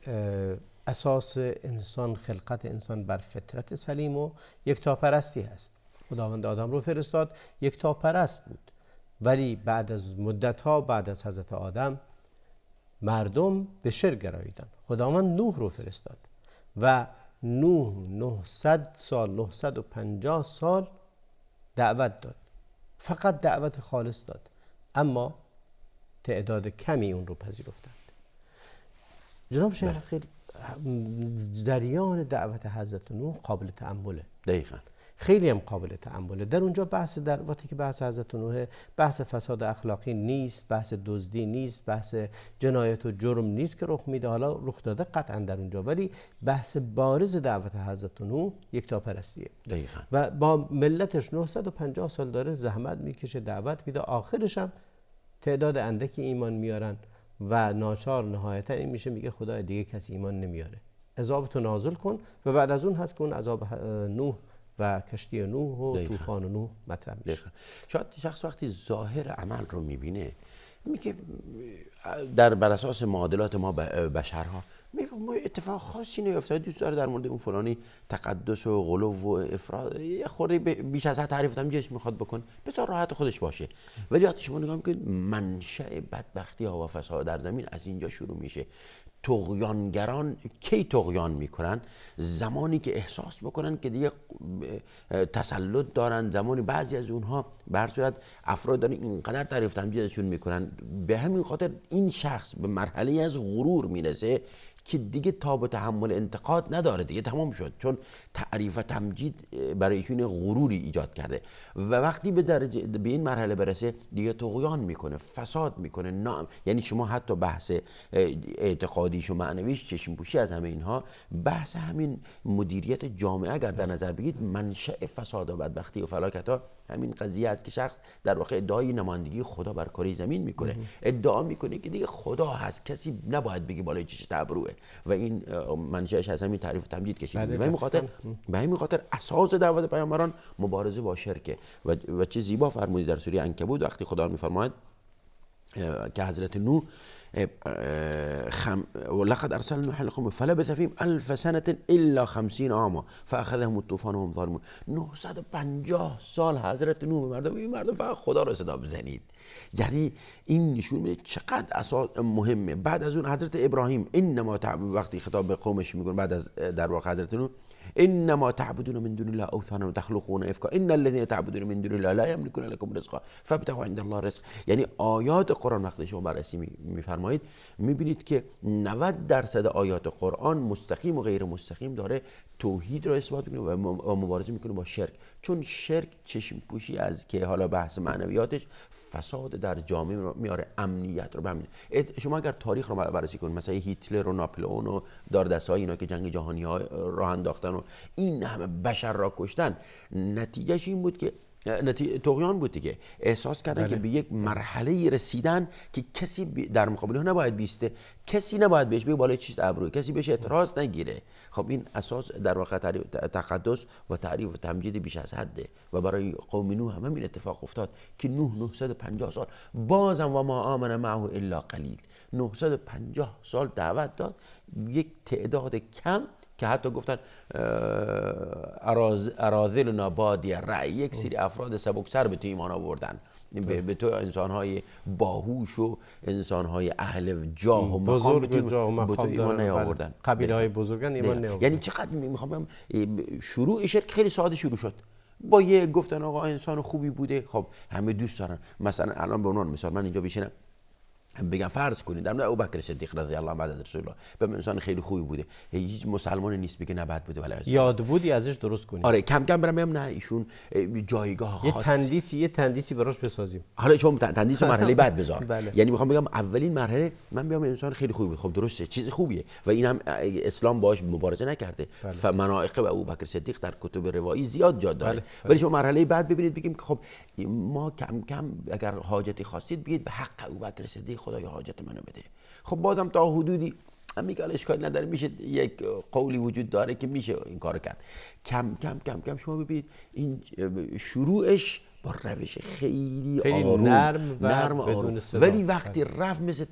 اساس انسان، خلقت انسان بر فطرت سلیم و یکتاپرستی هست. خداوند آدم رو فرستاد، یکتاپرست بود، ولی بعد از مدت‌ها بعد از حضرت آدم مردم به شرک گراییدن. خداوند نوح رو فرستاد و نوح 900 سال 950 سال دعوت داد، فقط دعوت خالص داد، اما تعداد کمی اون رو پذیرفتند. جناب شیخ خیلی جریان دعوت حضرت نوح قابل تأمله. دقیقاً. خیلی هم قابل تأمله. در اونجا وقتی که بحث حضرت نوح، بحث فساد اخلاقی نیست، بحث دزدی نیست، بحث جنایت و جرم نیست که رخ میده، حالا رخ داده قطعا در اونجا، ولی بحث بارز دعوت حضرت نوح یکتاپرستیه. دقیقاً. و با ملتش 950 سال داره زحمت میکشه، دعوت میده، آخرش هم تعداد اندکی ایمان میارن و ناچار نهایتا این میشه میگه خدای دیگه کسی ایمان نمیاره، عذابتو نازل کن. و بعد از اون هست که اون عذاب نوح و کشتی نوح و طوفان نوح مطرح میشه. شاید شخص وقتی ظاهر عمل رو میبینه میگه بر اساس معادلات ما بشرها میگه اتفاق خاصی نیفتاد، دوست داره در مورد اون فلانی تقدس و غلو و افراط یه خورده بیش از حد تعریف تمجیدش میخواد بکن، بسیار راحت خودش باشه. ولی وقتی شما نگاه میکنید منشأ بدبختی ها و فساد در زمین از اینجا شروع میشه. طغیانگران کی طغیان میکنن؟ زمانی که احساس بکنن که دیگه تسلط دارن، زمانی بعضی از اونها به هر صورت افراد دارن اینقدر تعریف تمجیدشون میکنن، به همین خاطر این شخص به مرحله از غرور میرسه که دیگه تاب و تحمل انتقاد نداره، دیگه تمام شد، چون تعریف و تمجید برای ایشون غروری ایجاد کرده و وقتی به این مرحله برسه دیگه طغیان میکنه، فساد میکنه. یعنی شما حتی بحث اعتقادیش و معنویش، چشم پوشی از همه اینها، بحث همین مدیریت جامعه اگر در نظر بگیرید، منشأ فساد و بدبختی و فلاکت ها همین قضیه است که شخص در واقع ادعای نمایندگی خدا بر کره زمین میکنه، ادعا میکنه که دیگه خدا هست، کسی نباید بگه بالای چشش ابروه و این منشأش از همین تعریف و تمجید کشید. به همین خاطر اساس دعوت پیامبران مبارزه با شرکه و چه زیبا فرمودی در سوره عنکبوت وقتی خدا میفرماید که حضرت نوح ولقد ارسلنا نوحا لقومه فلبث فيهم 1000 سنة الا 50 عاما فاخذهم الطوفان وهم ظالمون. 950 سال حضرت نوح به مردم، این مردم فقط خدا رو صدا بزنید. یعنی این نشون میده چقدر اساس مهمه. بعد از اون حضرت ابراهیم انما وقتی خطاب به قومش میگن بعد از در واقع حضرت نوح انما تعبدون من دون الله اوثانا وتخلقون افكا ان الذين تعبدون من دون الله لا يملكون لكم رزقا فابتغوا عند الله رزق. یعنی آیات قرآن وقتی شما بررسی میفرمایید میبینید که 90% آیات قرآن مستقیم و غیر مستقیم داره توحید رو اثبات میکنه و مبارزه میکنه با شرک، چون شرک چشم پوشی از که حالا بحث معنویاتش فساد در جامعه میاره، امنیت رو بمینه. شما اگر تاریخ رو بررسی کنید، مثلا هیتلر و ناپلئون و داردستای اینا که جنگ جهانی ها راه انداختن و این همه بشر را کشتن، نتیجهش این بود که طغیان بود دیگه. احساس کردن که به یک مرحله رسیدن که کسی در مقابل ها نباید بیسته، کسی نباید بهش بگه بالای چیز ابروی، کسی بهش اعتراض نگیره. خب این اساس در واقع تقدس و تعریف و تمجید بیش از حده و برای قوم نوح هم این اتفاق افتاد که نوح 950 سال بازم و ما آمن معه الا قلیل، 950 سال دعوت داد، یک تعداد کم که حتی گفتن اراذلنا بادی رأی، یک سری افراد سبکسر به تو ایمان آوردن، به تو انسان‌های باهوش و انسان‌های اهل جاه و مقام به تو ایمان نیاوردن، قبیله‌های بزرگان ایمان نیاوردن. یعنی چقدر میخوام شروع شرک خیلی ساده شروع شد با یه گفتن آقا انسان خوبی بوده، خب همه دوست دارن. مثلا الان به عنوان مثال من اینجا بشینم بگم فرض کنید در مورد ابوبکر صدیق رضی الله عنه بعد از رسول الله به انسان خیلی خوبی بوده، هیچ مسلمانی نیست بگه نه بد بوده، ولی یاد بودی ازش درست کنید. آره کم کم برام میگم نه ایشون جایگاه خاص، یه تندیسی براش بسازیم. حالا شما تندیس مرحله بعد بذار. بله. یعنی میخوام بگم اولین مرحله من بیام انسان خیلی خوبی بود، خب درسته چیز خوبیه و این هم اسلام باهاش مبارزه نکرده. بله. فمناقب ابوبکر صدیق در کتب روایی زیاد جا داره. بله. ولی شما مرحله بعد ببینید بگیم که خب ما کم کم اگر حاجتی خواستید بگید به حق ابوبکر صدیق خدای حاجت منو بده. خب بازم تا حدودی میگه اشکال نداره، میشه یک قولی وجود داره که میشه این کارو کرد. کم کم کم کم شما ببینید این شروعش با روش خیلی آروم نرم و آروم، ولی وقتی رفت مثل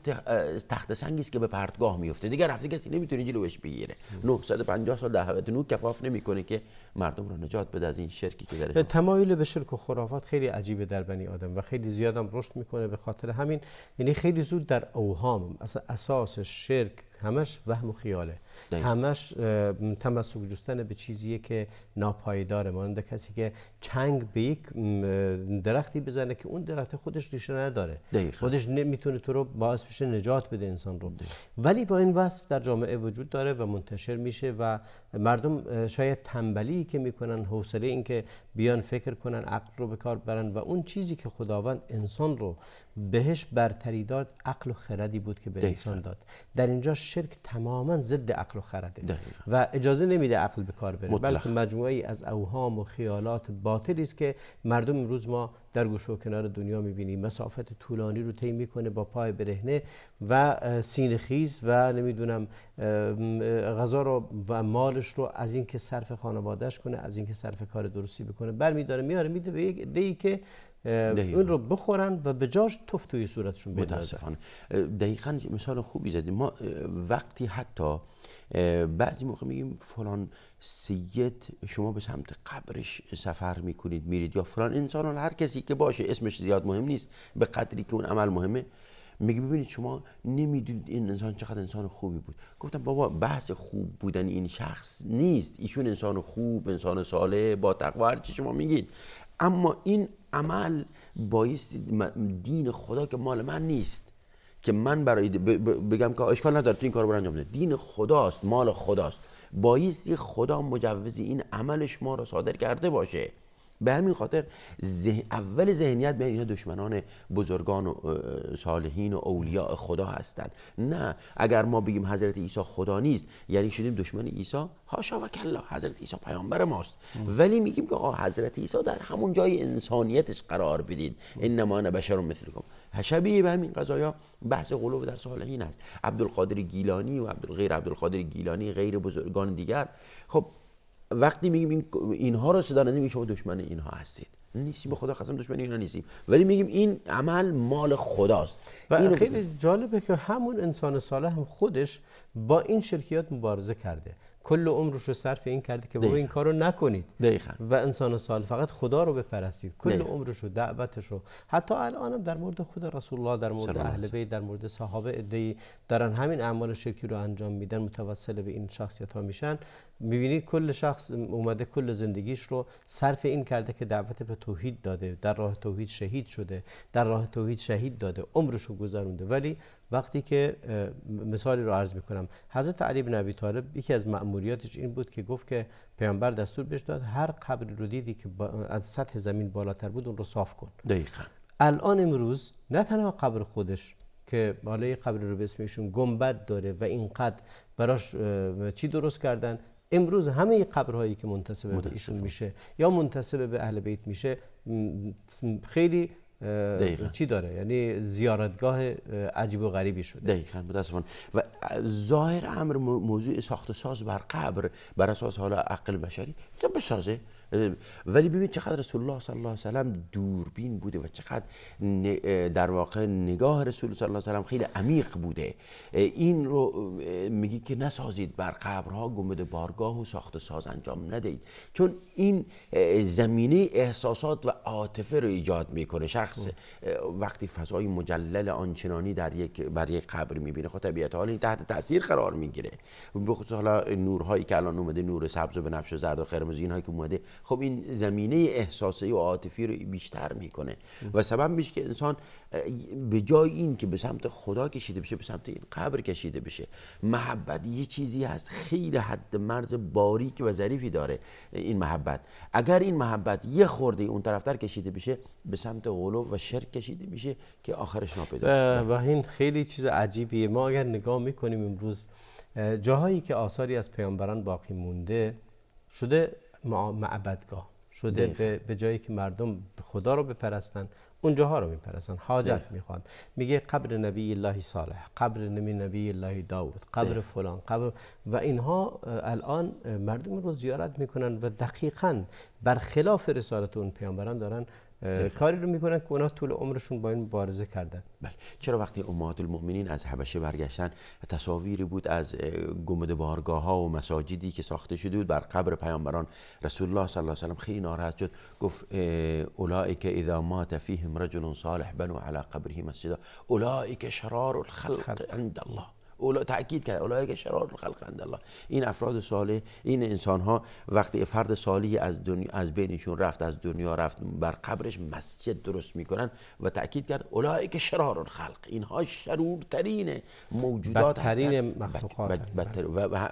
تخت سنگی است که به پرتگاه میفته، دیگه رفته کسی نمیتونه جلوش بگیره. 950 سال دعوت نوح کفاف نمیکنه که مردم رو نجات بده از این شرکی که درش. تمایل به شرک و خرافات خیلی عجیبه در بنی آدم و خیلی زیادم رشد میکنه. به خاطر همین یعنی خیلی زود در اوهام اصلا اساس شرک همش وهم و خیاله، همش تمسک جستن به چیزیه که ناپایداره. مانند کسی که چنگ به یک درختی بزنه که اون درخت خودش ریشه نداره، خودش نمیتونه تو رو باعث بشه نجات بده انسان رو، ولی با این وصف در جامعه وجود داره و منتشر میشه و مردم شاید تنبلی که میکنن، حوصله این که بیان فکر کنن، عقل رو به کار برن و اون چیزی که خداوند انسان رو بهش برتری داد عقل و خردی بود که به انسان داد. در اینجا شرک تماما ضد عقل و خرده و اجازه نمیده عقل به کار بره، بلکه مجموعه‌ای از اوهام و خیالات باطلی است که مردم امروز ما در گوشه و کنار دنیا میبینیم. مسافت طولانی رو طی میکنه با پای برهنه و سینه خیز و نمیدونم غذا رو و مالش رو از اینکه صرف خانواده‌اش کنه، از اینکه صرف کار درستی بکنه برمیداره میاره میده به یک عده‌ای که اون رو بخورن و به جاش توف توی صورتشون بندازن. متاسفانه دقیقاً مثال خوبی زدیم. ما وقتی حتی بعضی موقع میگیم فلان سید شما به سمت قبرش سفر میکنید میرید، یا فلان انسان، هر کسی که باشه اسمش زیاد مهم نیست به قدری که اون عمل مهمه، میگه ببینید شما نمیدونید این انسان چقدر انسان خوبی بود. گفتم بابا بحث خوب بودن این شخص نیست، ایشون انسان خوب، انسان صالح با تقوا، هر چی شما میگید، اما این عمل باعث دین خدا که مال من نیست که من برای بگم که اشکال نداره تو این کارو انجام بده، دین خداست، مال خداست، باعث خدا مجوز این عمل شما را صادر کرده باشه. به همین خاطر اول ذهنیت به اینها دشمنان بزرگان و صالحین و اولیاء خدا هستند. نه اگر ما بگیم حضرت عیسی خدا نیست یعنی شدیم دشمن عیسی، حاشا و کلا، حضرت عیسی پیامبر ماست. ولی میگیم که حضرت عیسی در همون جای انسانیتش قرار بدید، انما انا بشر مثلکم. شبیه به همین قضایا بحث غلو در صالحین است. عبدالقادر گیلانی و غیر عبدالقادر گیلانی، غیر بزرگان دیگر، خب وقتی میگیم اینها رو صدا ندیم شما دشمن اینها هستید، نیستیم، به خدا قسم دشمن اینها نیستیم، ولی میگیم این عمل مال خداست. و خیلی جالبه که همون انسان صالح هم خودش با این شرکیات مبارزه کرده، کل عمرش رو صرف این کرده که بابا این کارو نکنید و انسان صالح فقط خدا رو بپرستید، کل عمرش رو، دعوتش رو، حتی الانم در مورد خود رسول الله، در مورد اهل بیت، در مورد صحابه عده‌ای دارن همین اعمال شرکی رو انجام میدن، متوسل به این شخصیت ها میشن. میبینید کل شخص اومده کل زندگیش رو صرف این کرده که دعوت به توحید داده، در راه توحید شهید شده، در راه توحید شهید داده، عمرش رو گذرونده. ولی وقتی که مثالی رو عرض میکنم، حضرت علی بن ابی طالب یکی از مأموریاتش این بود که گفت که پیامبر دستور بهش داد هر قبری رو دیدی که از سطح زمین بالاتر بود اون رو صاف کن. دقیقاً. الان امروز نه تنها قبر خودش که بالای قبر رو به اسمشون گنبد داره و اینقدر براش چی درست کردن، امروز همه قبرهایی که منتسب به ایشون میشه یا منتسب به اهل بیت میشه خیلی چی داره، یعنی زیارتگاه عجیب و غریبی شده. دقیقاً متاسفانه. و ظاهر امر موضوع ساخت و ساز بر قبر بر اساس حالا عقل بشری بسازه، ولی ببین چقدر رسول الله صلی الله علیه و سلم دوربین بوده و چقدر در واقع نگاه رسول صلی الله علیه و سلم خیلی عمیق بوده. این رو میگی که نسازید بر قبرها گنبد بارگاه و ساخت و ساز انجام ندهید، چون این زمینه احساسات و عاطفه رو ایجاد میکنه. شخص وقتی فضای مجلل آنچنانی بر یک قبر میبینه خب طبیعتا حالا این تحت تاثیر قرار میگیره، به خصوص حالا نورهایی که الان اومده، نور سبز و بنفش و زرد و قرمز، اینهایی که اومده، خب این زمینه احساسی و عاطفی رو بیشتر میکنه و سبب میشه که انسان به جای این که به سمت خدا کشیده بشه به سمت این قبر کشیده بشه. محبت یه چیزی هست خیلی حد مرز باریک و ظریفی داره. این محبت اگر این محبت یه خورده اون طرفتر کشیده بشه به سمت غلو و شرک کشیده میشه که آخرش ناپیدا. و این خیلی چیز عجیبیه. ما اگر نگاه میکنیم امروز جاهایی که آثاری از پیامبران باقی مونده شده معبدگاه، شده به جایی که مردم خدا رو بپرستن اونجاها رو میپرستن، حاجت میخوان. میگه قبر نبی الله صالح، قبر نبی الله داود، قبر فلان، قبر، و اینها الان مردم رو زیارت میکنن و دقیقاً برخلاف رسالت اون پیامبران دارن کاری رو میکنن که اونا طول عمرشون با این مبارزه کردن. بله. چرا وقتی امهات المؤمنین از حبشه برگشتن تصاویری بود از گنبد بارگاه ها و مساجدی که ساخته شده بود بر قبر پیامبران، رسول الله صلی الله علیه و سلم خیلی ناراحت شد، گفت اولئک اذا مات فیهم رجل صالح بنوا علی قبره مسجدا اولئک شرار الخلق عند الله. تاکید کرد اولئک شرار الخلق عند الله. این افراد صالح، این انسان ها وقتی فرد صالحی از دنیا از بینشون رفت، از دنیا رفت، بر قبرش مسجد درست میکنن و تاکید کرد اولئک شرار الخلق، اینها شرورترین موجودات بدترین مخلوقات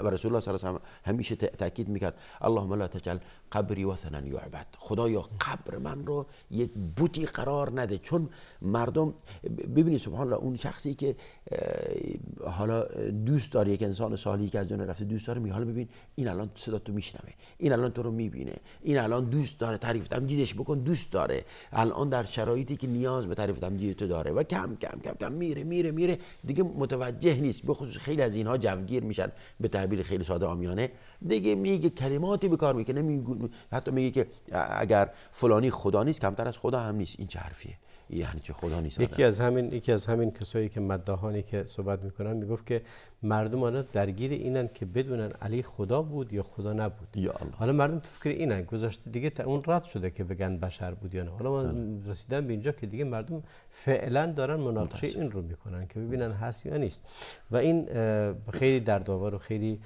و رسول الله صلی الله علیه و همیشه تاکید میکرد اللهم لا تجعل قبری وثنا یعبد، خدایا قبر من رو یک بتی قرار نده. چون مردم ببینید سبحان الله، اون شخصی که حالا دوست داره، یک انسان صالحی که از دنیا رفته دوست داره، میگه حالا ببین این الان صدا تو میشنوه، این الان تو رو میبینه، این الان دوست داره تعریف تمجیدش بکن، دوست داره الان در شرایطی که نیاز به تعریف تمجید تو داره و کم کم کم کم میره دیگه متوجه نیست. به خصوص خیلی از اینها جوگیر میشن، به تعبیر خیلی ساده عامیانه دیگه میگه کلماتی به کار میکنه، حتی میگه که اگر فلانی خدا نیست کمتر از خدا هم نیست. این چه حرفیه؟ یعنی چه خدا نیست؟ یکی از همین کسایی که مداحانی که صحبت میکنن میگفت که مردم الان درگیر اینن که بدونن علی خدا بود یا خدا نبود. یا الله. حالا مردم تو فکر اینن گذاشته دیگه اون رد شده که بگن بشر بود یا نه. حالا ما رسیدن به اینجا که دیگه مردم فعلا دارن مناقشه این رو میکنن که ببینن هست یا نیست و این خیلی دردآور و خیلی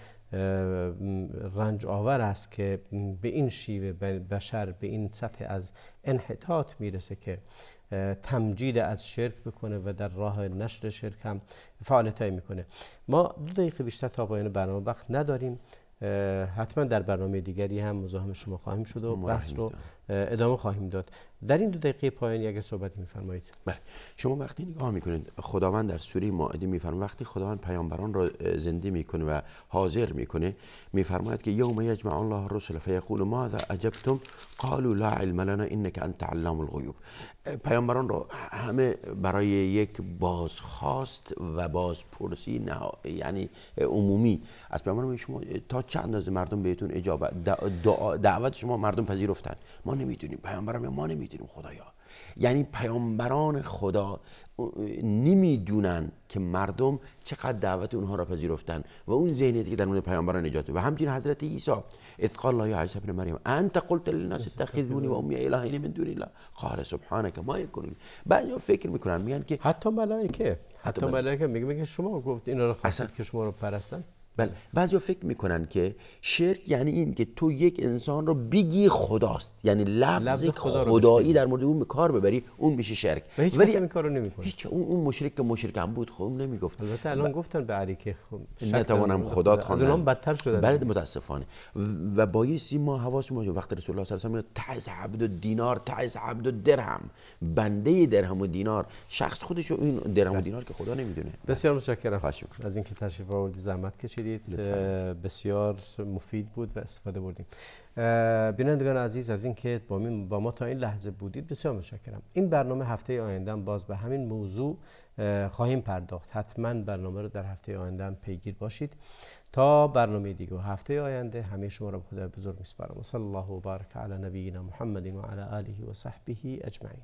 رنج آور است که به این شیوه بشر به این سطح از انحطاط میرسه که تمجید از شرک بکنه و در راه نشر شرک هم فعالیتایی میکنه. ما 2 دقیقه بیشتر تا پایان برنامه وقت نداریم، حتما در برنامه دیگری هم مزاحم شما خواهیم شد و بحث رو ادامه خواهیم داد. در این 2 دقیقه پایانی اگه صحبت می‌فرمایید. بله، شما وقتی نگاه میکنید خداوند در سوره مائده میفرماید وقتی خداوند پیامبران را زنده میکنه و حاضر میکنه میفرماید که یوم یجمع الله الرسل فیقول ماذا اجبتم قالوا لا علم لنا انك انت علام الغیوب. پیامبران را همه برای یک بازخواست و بازپرسی یعنی عمومی از پیامبران، شما تا چند اندازه مردم بهتون اجابت دعوت شما مردم پذیرفتن؟ ما نمیدونیم. پیامبران ما نمیدونیم خدایا. یعنی پیامبران خدا نمیدونن که مردم چقدر دعوت اونها را پذیرفتن و اون ذهنیتی که در مورد پیامبران ایجاد و همچنین حضرت عیسی اذ قال الله یا عیسی ابن مریم انت قلت للناس اتخذوني و امی الهین من دون الله قال سبحانك ما یکون لی. بعضیا فکر میکنن میگن که حتی ملائکه میگه شما گفت اینا رو خواستید که شما رو پرستن. بله، بعضیا فکر میکنن که شرک یعنی این که تو یک انسان رو بگی خداست، یعنی لفظ خدایی در مورد اون به کار ببری، اون میشه شرک. ولی این کارو نمیکنه. هیچ اون مشرک که مشرک هم بود خب نمیگفت. البته الان گفتن به علی که نتوانم خدا خواندن. از اونم بدتر شدن. بله متاسفانه. و بایستی ما حواسمون باشه وقتی رسول الله صلی الله علیه و آله تعس عبد الدینار تعس عبد الدرهم، بنده درهم و دینار، شخص خودشو این درهم و دینار که خدا نمیدونه. بسیار متشکرم از اینکه تشریف آوردید، زحمت کشیدید. بسیار مفید بود و استفاده بردیم. بینندگان عزیز از اینکه با ما تا این لحظه بودید بسیار متشکرم. این برنامه هفته آینده باز به همین موضوع خواهیم پرداخت. حتما برنامه رو در هفته آینده پیگیر باشید. تا برنامه دیگه و هفته آینده همه شما را به خدای بزرگ میسپارم. صلی الله و بارک علی نبینا محمد و علی آله و صحبه اجمعین.